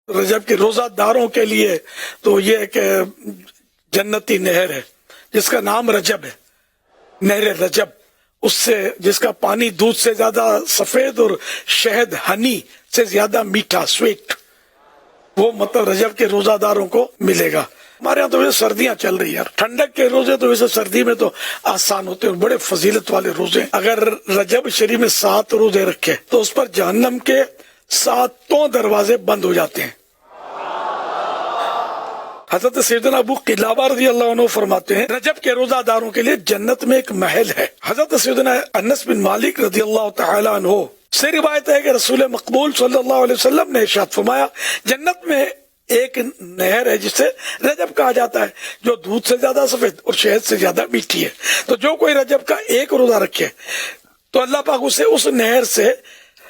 رجب کے روزہ داروں کے لیے تو یہ ایک جنتی نہر ہے جس کا نام رجب ہے، نہر رجب، اس سے جس کا پانی دودھ سے زیادہ سفید اور شہد ہنی سے زیادہ میٹھا سویٹ، وہ مطلب رجب کے روزہ داروں کو ملے گا۔ ہمارے یہاں تو ویسے سردیاں چل رہی ہیں، ٹھنڈک کے روزے تو ویسے سردی میں تو آسان ہوتے ہیں، بڑے فضیلت والے روزے۔ اگر رجب شریف میں 7 روزے رکھے تو اس پر جہنم کے 7 دروازے بند ہو جاتے ہیں۔ حضرت سیدنا ابو قلابہ رضی اللہ عنہ فرماتے ہیں رجب کے روزہ داروں کے لیے جنت میں ایک محل ہے۔ حضرت سیدنا انس بن مالک رضی اللہ تعالی عنہ سے روایت ہے کہ رسول مقبول صلی اللہ علیہ وسلم نے ارشاد فرمایا جنت میں ایک نہر ہے جسے رجب کہا جاتا ہے، جو دودھ سے زیادہ سفید اور شہد سے زیادہ میٹھی ہے۔ تو جو کوئی رجب کا ایک روزہ رکھے تو اللہ پاک اسے اس نہر سے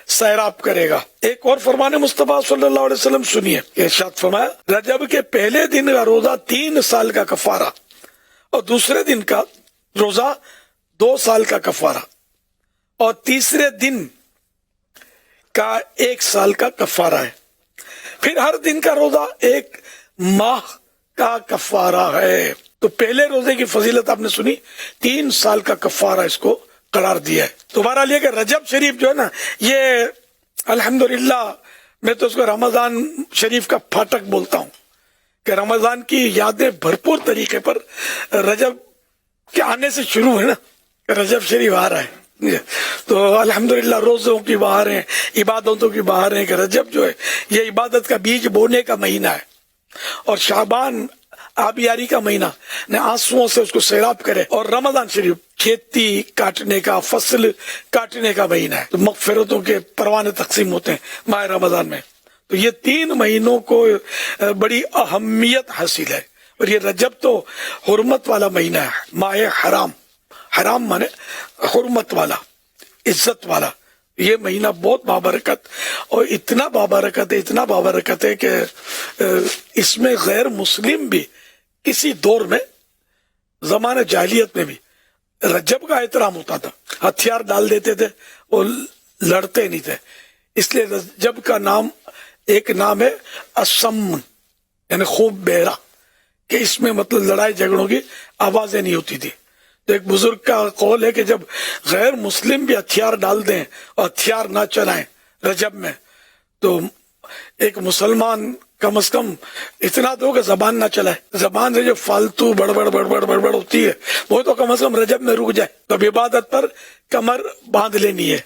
سیراب کرے گا۔ ایک اور فرمان مصطفیٰ صلی اللہ علیہ وسلم سنیے، ارشاد فرمایا رجب کے پہلے دن کا روزہ 3 سال کا کفارہ اور دوسرے دن کا روزہ 2 سال کا کفارہ اور تیسرے دن کا 1 سال کا کفارہ ہے، پھر ہر دن کا روزہ 1 ماہ کا کفارہ ہے۔ تو پہلے روزے کی فضیلت آپ نے سنی، 3 سال کا کفارہ اس کو قرار دیا ہے۔ تو بہرحال یہ کہ رجب شریف جو ہے نا، یہ الحمدللہ میں تو اس کو رمضان شریف کا پھاٹک بولتا ہوں کہ رمضان کی یادیں بھرپور طریقے پر رجب کے آنے سے شروع ہے نا، رجب شریف آ رہا ہے تو الحمدللہ روزوں کی بہاریں، عبادتوں کی بہاریں، کہ رجب جو ہے یہ عبادت کا بیج بونے کا مہینہ ہے، اور شعبان آبیاری کا مہینہ نے آنسوؤں سے اس کو سیراب کرے، اور رمضان شریف کھیتی کاٹنے کا، فصل کاٹنے کا مہینہ ہے، تو مغفرتوں کے پروانے تقسیم ہوتے ہیں ماہ رمضان میں۔ تو یہ 3 مہینوں کو بڑی اہمیت حاصل ہے، اور یہ رجب تو حرمت والا مہینہ ہے، ماہ حرام، حرام مانے حرمت والا، عزت والا۔ یہ مہینہ بہت بابرکت، اور اتنا بابرکت ہے، اتنا بابرکت ہے کہ اس میں غیر مسلم بھی کسی دور میں زمانہ جاہلیت میں بھی رجب کا احترام ہوتا تھا، ہتھیار ڈال دیتے تھے اور لڑتے نہیں تھے۔ اس لیے رجب کا نام ایک نام ہے اسم، یعنی خوب بہرا، کہ اس میں مطلب لڑائی جھگڑوں کی آوازیں نہیں ہوتی تھی۔ تو ایک بزرگ کا قول ہے کہ جب غیر مسلم بھی ہتھیار ڈال دیں اور ہتھیار نہ چلائیں رجب میں، تو ایک مسلمان کم از کم اتنا دو کہ زبان نہ چلائے، زبان سے جو فالتو بڑبڑ بڑبڑ بڑبڑ ہوتی ہے وہ تو کم از کم رجب میں رک جائے۔ تو اب عبادت پر کمر باندھ لینی ہے۔